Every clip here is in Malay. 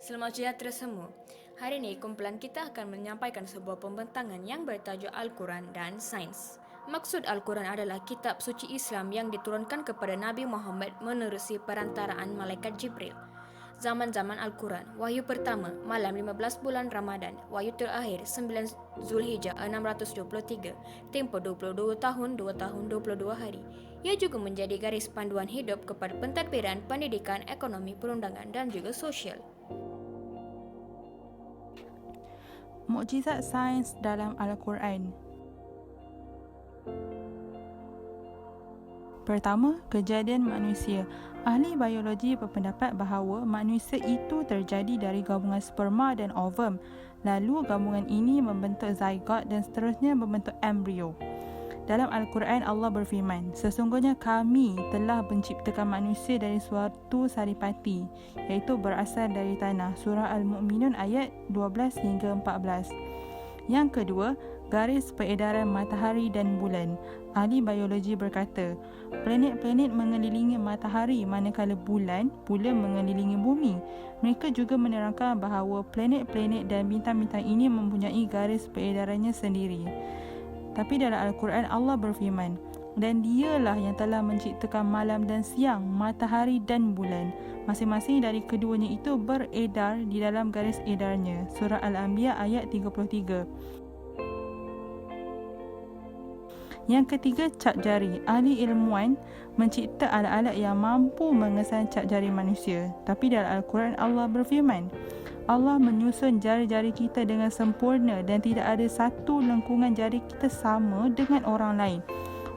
Selamat sejahtera semua. Hari ini kumpulan kita akan menyampaikan sebuah pembentangan yang bertajuk Al-Quran dan Sains. Maksud Al-Quran adalah kitab suci Islam yang diturunkan kepada Nabi Muhammad menerusi perantaraan malaikat Jibril. Zaman-zaman Al-Quran, wahyu pertama, malam 15 bulan Ramadan, wahyu terakhir 9 Zulhijjah 623, tempoh 22 tahun, 2 tahun, 22 hari. Ia juga menjadi garis panduan hidup kepada pentadbiran pendidikan, ekonomi, perundangan dan juga sosial. Mukjizat sains dalam Al-Quran. Pertama, kejadian manusia. Ahli biologi berpendapat bahawa manusia itu terjadi dari gabungan sperma dan ovum. Lalu gabungan ini membentuk zygote dan seterusnya membentuk embrio. Dalam Al-Quran, Allah berfirman, sesungguhnya kami telah menciptakan manusia dari suatu saripati, iaitu berasal dari tanah. Surah Al-Mu'minun ayat 12 hingga 14. Yang kedua, garis peredaran matahari dan bulan. Ahli biologi berkata, planet-planet mengelilingi matahari manakala bulan pula mengelilingi bumi. Mereka juga menerangkan bahawa planet-planet dan bintang-bintang ini mempunyai garis peredarannya sendiri. Tapi dalam Al-Quran Allah berfirman, dan dialah yang telah menciptakan malam dan siang, matahari dan bulan. Masing-masing dari keduanya itu beredar di dalam garis edarnya. Surah Al-Anbiya ayat 33. Yang ketiga, cap jari. Ahli ilmuwan mencipta alat-alat yang mampu mengesan cap jari manusia. Tapi dalam Al-Quran Allah berfirman, Allah menyusun jari-jari kita dengan sempurna dan tidak ada satu lengkungan jari kita sama dengan orang lain,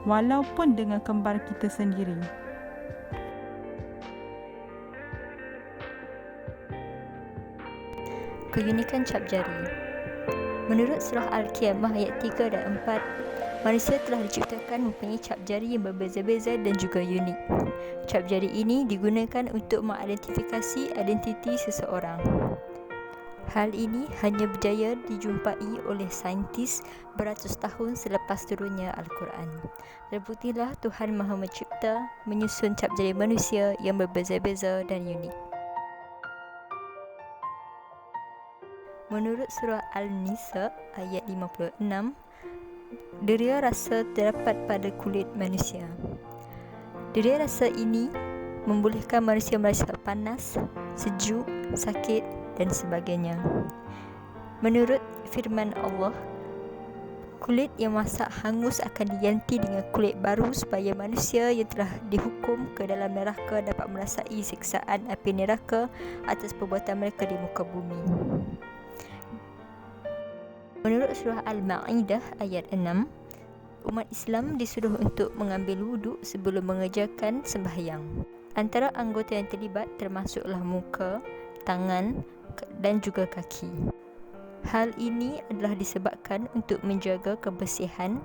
walaupun dengan kembar kita sendiri. Keunikan cap jari. Menurut surah Al-Qiyamah ayat 3 dan 4, manusia telah diciptakan mempunyai cap jari yang berbeza-beza dan juga unik. Cap jari ini digunakan untuk mengidentifikasi identiti seseorang. Hal ini hanya berjaya dijumpai oleh saintis beratus tahun selepas turunnya Al-Quran. Terbuktilah Tuhan Maha Mencipta menyusun cap jari manusia yang berbeza-beza dan unik. Menurut surah Al-Nisa ayat 56, deria rasa terdapat pada kulit manusia. Deria rasa ini membolehkan manusia merasa panas, sejuk, sakit dan sebagainya. Menurut firman Allah, kulit yang masak hangus akan diganti dengan kulit baru supaya manusia yang telah dihukum ke dalam neraka dapat merasai siksaan api neraka atas perbuatan mereka di muka bumi. Menurut surah Al-Ma'idah ayat 6, umat Islam disuruh untuk mengambil wuduk sebelum mengerjakan sembahyang. Antara anggota yang terlibat termasuklah muka, tangan dan juga kaki. Hal ini adalah disebabkan untuk menjaga kebersihan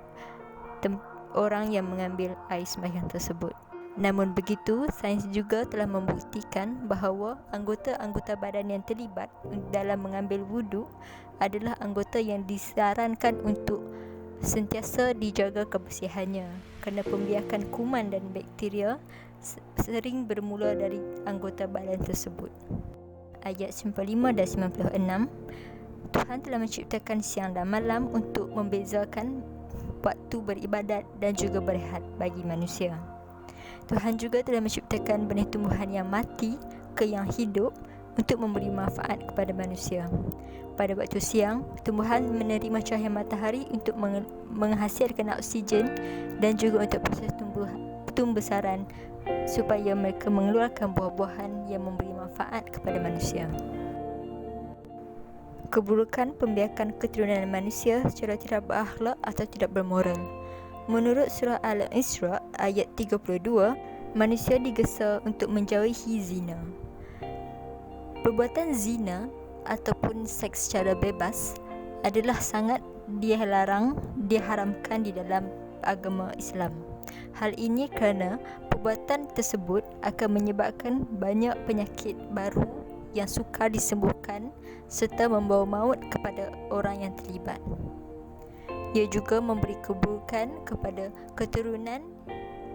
orang yang mengambil air sembahyang tersebut. Namun begitu, sains juga telah membuktikan bahawa anggota-anggota badan yang terlibat dalam mengambil wuduk adalah anggota yang disarankan untuk sentiasa dijaga kebersihannya, kerana pembiakan kuman dan bakteria sering bermula dari anggota badan tersebut. Ayat 95 dan 96, Tuhan telah menciptakan siang dan malam untuk membezakan waktu beribadat dan juga berehat bagi manusia. Tuhan juga telah menciptakan benih tumbuhan yang mati ke yang hidup untuk memberi manfaat kepada manusia. Pada waktu siang, tumbuhan menerima cahaya matahari untuk menghasilkan oksigen dan juga untuk proses tumbesaran supaya mereka mengeluarkan buah-buahan yang memberi manfaat kepada manusia. Keburukan pembiakan keturunan manusia secara tidak berakhlak atau tidak bermoral. Menurut surah Al-Isra ayat 32, manusia digesa untuk menjauhi zina. Perbuatan zina ataupun seks secara bebas adalah sangat diharamkan di dalam agama Islam. Hal ini kerana perbuatan tersebut akan menyebabkan banyak penyakit baru yang sukar disembuhkan serta membawa maut kepada orang yang terlibat. Ia juga memberi keburukan kepada keturunan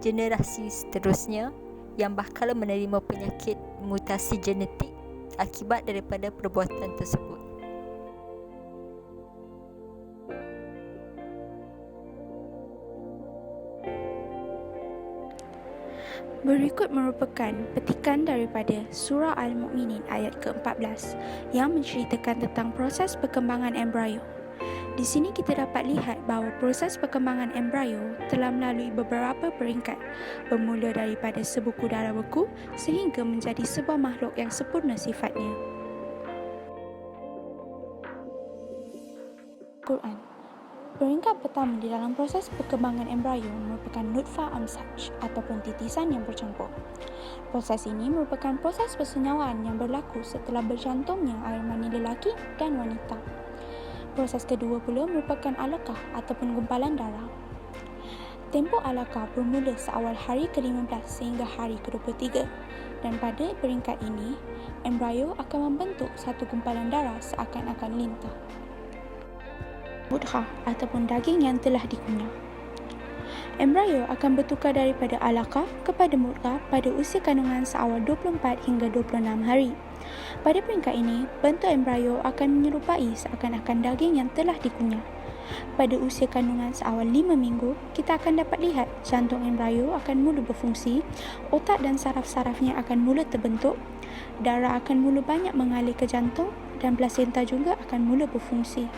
generasi seterusnya yang bakal menerima penyakit mutasi genetik akibat daripada perbuatan tersebut. Berikut merupakan petikan daripada Surah Al-Mu'minin ayat ke-14 yang menceritakan tentang proses perkembangan embrio. Di sini kita dapat lihat bahawa proses perkembangan embrio telah melalui beberapa peringkat, bermula daripada sebuku darah beku sehingga menjadi sebuah makhluk yang sempurna sifatnya. Quran. Peringkat pertama di dalam proses perkembangan embrio merupakan nutfah amsaj ataupun titisan yang bercampur. Proses ini merupakan proses persenyawaan yang berlaku setelah bercantumnya air mani lelaki dan wanita. Proses kedua pula merupakan alaqah ataupun gumpalan darah. Tempoh alaqah bermula seawal hari ke-15 sehingga hari ke-23 dan pada peringkat ini, embrio akan membentuk satu gumpalan darah seakan-akan lintah. Mudghah ataupun daging yang telah dikunyah. Embrio akan bertukar daripada alaqah kepada mudghah pada usia kandungan seawal 24 hingga 26 hari. Pada peringkat ini, bentuk embrio akan menyerupai seakan-akan daging yang telah dikunyah. Pada usia kandungan seawal 5 minggu, kita akan dapat lihat jantung embrio akan mula berfungsi, otak dan saraf-sarafnya akan mula terbentuk, darah akan mula banyak mengalir ke jantung dan plasenta juga akan mula berfungsi.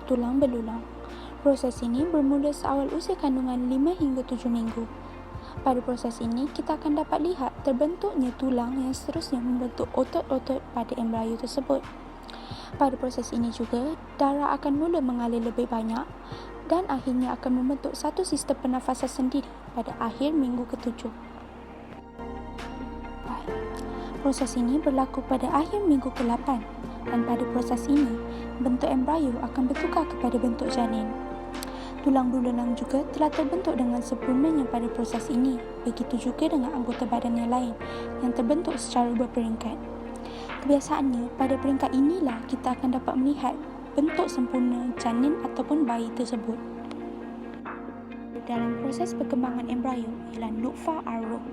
Tulang belulang. Proses ini bermula seawal usia kandungan 5 hingga 7 minggu. Pada proses ini, kita akan dapat lihat terbentuknya tulang yang seterusnya membentuk otot-otot pada embrio tersebut. Pada proses ini juga, darah akan mula mengalir lebih banyak dan akhirnya akan membentuk satu sistem pernafasan sendiri pada akhir minggu ke-7. Proses ini berlaku pada akhir minggu ke-8 dan pada proses ini, bentuk embrio akan bertukar kepada bentuk janin. Tulang belulang juga telah terbentuk dengan sempurnanya pada proses ini, begitu juga dengan anggota badan yang lain yang terbentuk secara berperingkat. Kebiasaannya, pada peringkat inilah kita akan dapat melihat bentuk sempurna janin ataupun bayi tersebut. Dalam proses perkembangan embrio ialah nutfah ar-ruh.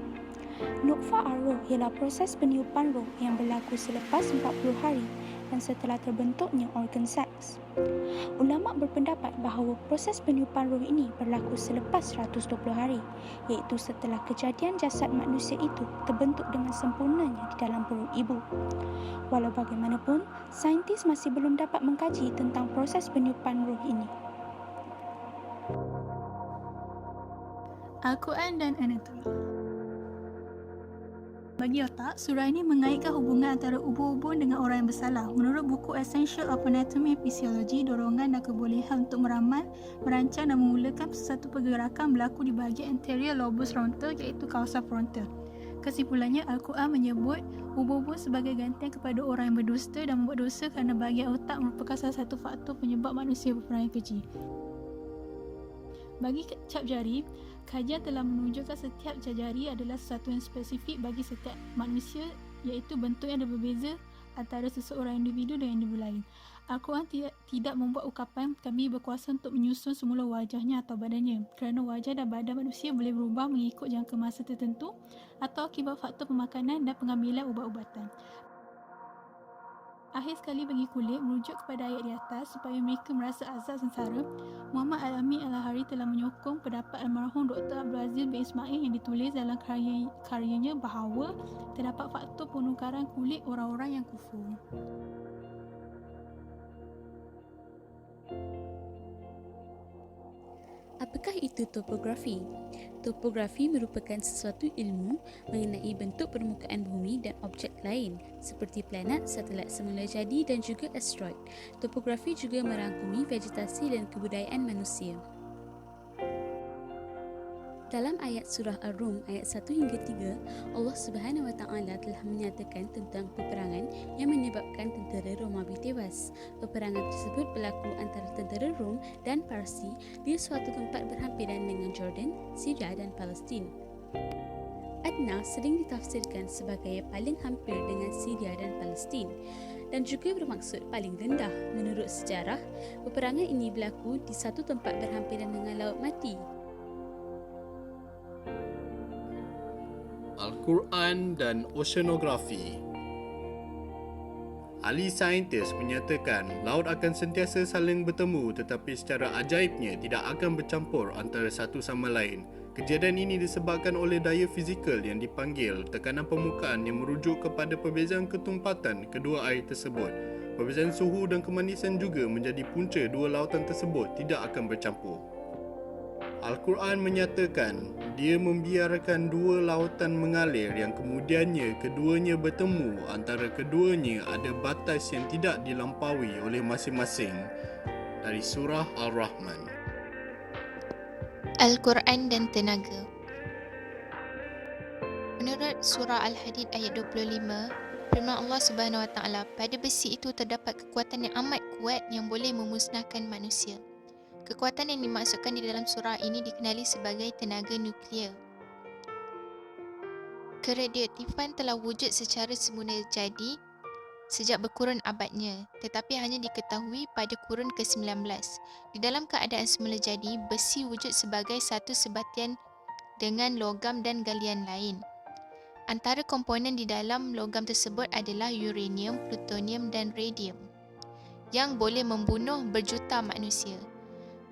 Nutfah ar-ruh ialah proses peniupan roh yang berlaku selepas 40 hari dan setelah terbentuknya organ seks. Ulama berpendapat bahawa proses peniupan roh ini berlaku selepas 120 hari, iaitu setelah kejadian jasad manusia itu terbentuk dengan sempurnanya di dalam perut ibu. Walau bagaimanapun, saintis masih belum dapat mengkaji tentang proses peniupan roh ini. Al-Quran dan anatomi. Bagi otak, surah ini mengaitkan hubungan antara ubun-ubun dengan orang yang bersalah. Menurut buku Essential of Anatomy and Physiology, dorongan dan kebolehan untuk meramal, merancang dan memulakan sesuatu pergerakan berlaku di bahagian anterior lobus frontal iaitu kawasan frontal. Kesimpulannya, Al-Quran menyebut ubun-ubun sebagai gantian kepada orang yang berdusta dan membuat dosa kerana bahagian otak merupakan salah satu faktor penyebab manusia berperangai keji. Bagi cap jari, kajian telah menunjukkan setiap cap jari adalah sesuatu yang spesifik bagi setiap manusia, iaitu bentuknya ada berbeza antara seseorang individu dengan individu lain. Al-Quran tidak membuat ungkapan kami berkuasa untuk menyusun semula wajahnya atau badannya, kerana wajah dan badan manusia boleh berubah mengikut jangka masa tertentu atau akibat faktor pemakanan dan pengambilan ubat-ubatan. Akhir sekali bagi kulit, merujuk kepada ayat di atas supaya mereka merasa azab sengsara, Muhammad Al-Amin Al-Lahari telah menyokong pendapat almarhum Dr. Abdul Aziz bin Ismail yang ditulis dalam karyanya bahawa terdapat faktor penukaran kulit orang-orang yang kufur. Apakah itu topografi? Topografi merupakan sesuatu ilmu mengenai bentuk permukaan bumi dan objek lain seperti planet, satelit semula jadi dan juga asteroid. Topografi juga merangkumi vegetasi dan kebudayaan manusia. Dalam ayat surah Ar-Rum ayat 1 hingga 3, Allah Subhanahu Wa Taala telah menyatakan tentang peperangan yang menyebabkan tentera Romawi tewas. Peperangan tersebut berlaku antara tentera Rom dan Parsi di suatu tempat berhampiran dengan Jordan, Syria dan Palestin. Adna sering ditafsirkan sebagai paling hampir dengan Syria dan Palestin dan juga bermaksud paling rendah. Menurut sejarah, peperangan ini berlaku di satu tempat berhampiran dengan Laut Mati. Al-Quran dan Oceanografi. Ahli saintis menyatakan laut akan sentiasa saling bertemu tetapi secara ajaibnya tidak akan bercampur antara satu sama lain. Kejadian ini disebabkan oleh daya fizikal yang dipanggil tekanan permukaan yang merujuk kepada perbezaan ketumpatan kedua air tersebut. Perbezaan suhu dan kemanisan juga menjadi punca dua lautan tersebut tidak akan bercampur. Al-Quran menyatakan dia membiarkan dua lautan mengalir yang kemudiannya keduanya bertemu, antara keduanya ada batas yang tidak dilampaui oleh masing-masing. Dari surah Al-Rahman. Al-Quran dan tenaga. Menurut surah Al-Hadid ayat 25, firman Allah Subhanahu Wa Taala, pada besi itu terdapat kekuatan yang amat kuat yang boleh memusnahkan manusia. Kekuatan yang dimaksudkan di dalam surah ini dikenali sebagai tenaga nuklear. Keradioaktifan telah wujud secara semula jadi sejak berkurun abadnya, tetapi hanya diketahui pada kurun ke-19. Di dalam keadaan semula jadi, besi wujud sebagai satu sebatian dengan logam dan galian lain. Antara komponen di dalam logam tersebut adalah uranium, plutonium dan radium yang boleh membunuh berjuta manusia.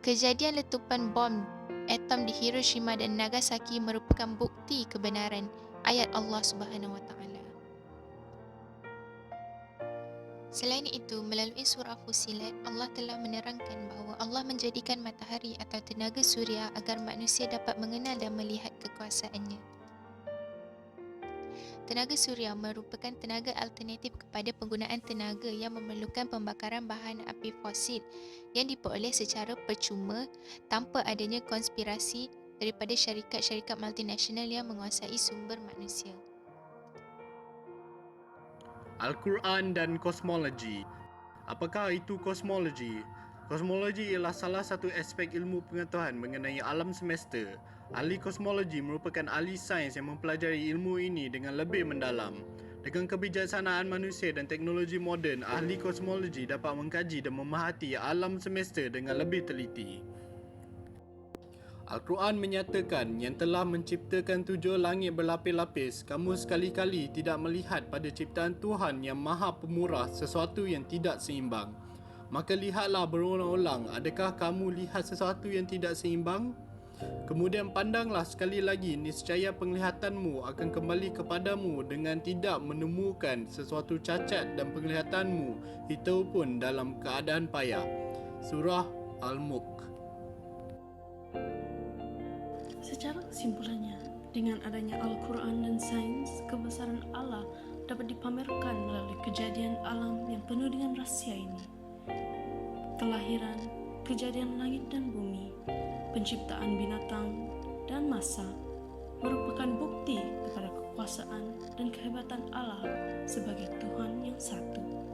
Kejadian letupan bom atom di Hiroshima dan Nagasaki merupakan bukti kebenaran ayat Allah Subhanahu Wa Taala. Selain itu, melalui surah Fussilat, Allah telah menerangkan bahawa Allah menjadikan matahari atau tenaga suria agar manusia dapat mengenal dan melihat kekuasaannya. Tenaga suria merupakan tenaga alternatif kepada penggunaan tenaga yang memerlukan pembakaran bahan api fosil yang diperoleh secara percuma tanpa adanya konspirasi daripada syarikat-syarikat multinasional yang menguasai sumber manusia. Al-Quran dan kosmologi. Apakah itu kosmologi? Kosmologi ialah salah satu aspek ilmu pengetahuan mengenai alam semesta. Ahli kosmologi merupakan ahli sains yang mempelajari ilmu ini dengan lebih mendalam. Dengan kebijaksanaan manusia dan teknologi moden, ahli kosmologi dapat mengkaji dan memerhati alam semesta dengan lebih teliti. Al-Quran menyatakan yang telah menciptakan tujuh langit berlapis-lapis, kamu sekali-kali tidak melihat pada ciptaan Tuhan yang maha pemurah sesuatu yang tidak seimbang. Maka lihatlah berulang-ulang, adakah kamu lihat sesuatu yang tidak seimbang? Kemudian pandanglah sekali lagi, niscaya penglihatanmu akan kembali kepadamu dengan tidak menemukan sesuatu cacat dan penglihatanmu itu pun dalam keadaan payah. Surah Al-Mulk. Secara kesimpulannya, dengan adanya Al-Quran dan sains, kebesaran Allah dapat dipamerkan melalui kejadian alam yang penuh dengan rahsia ini. Kelahiran, kejadian langit dan bumi, penciptaan binatang dan masa merupakan bukti kepada kekuasaan dan kehebatan Allah sebagai Tuhan yang satu.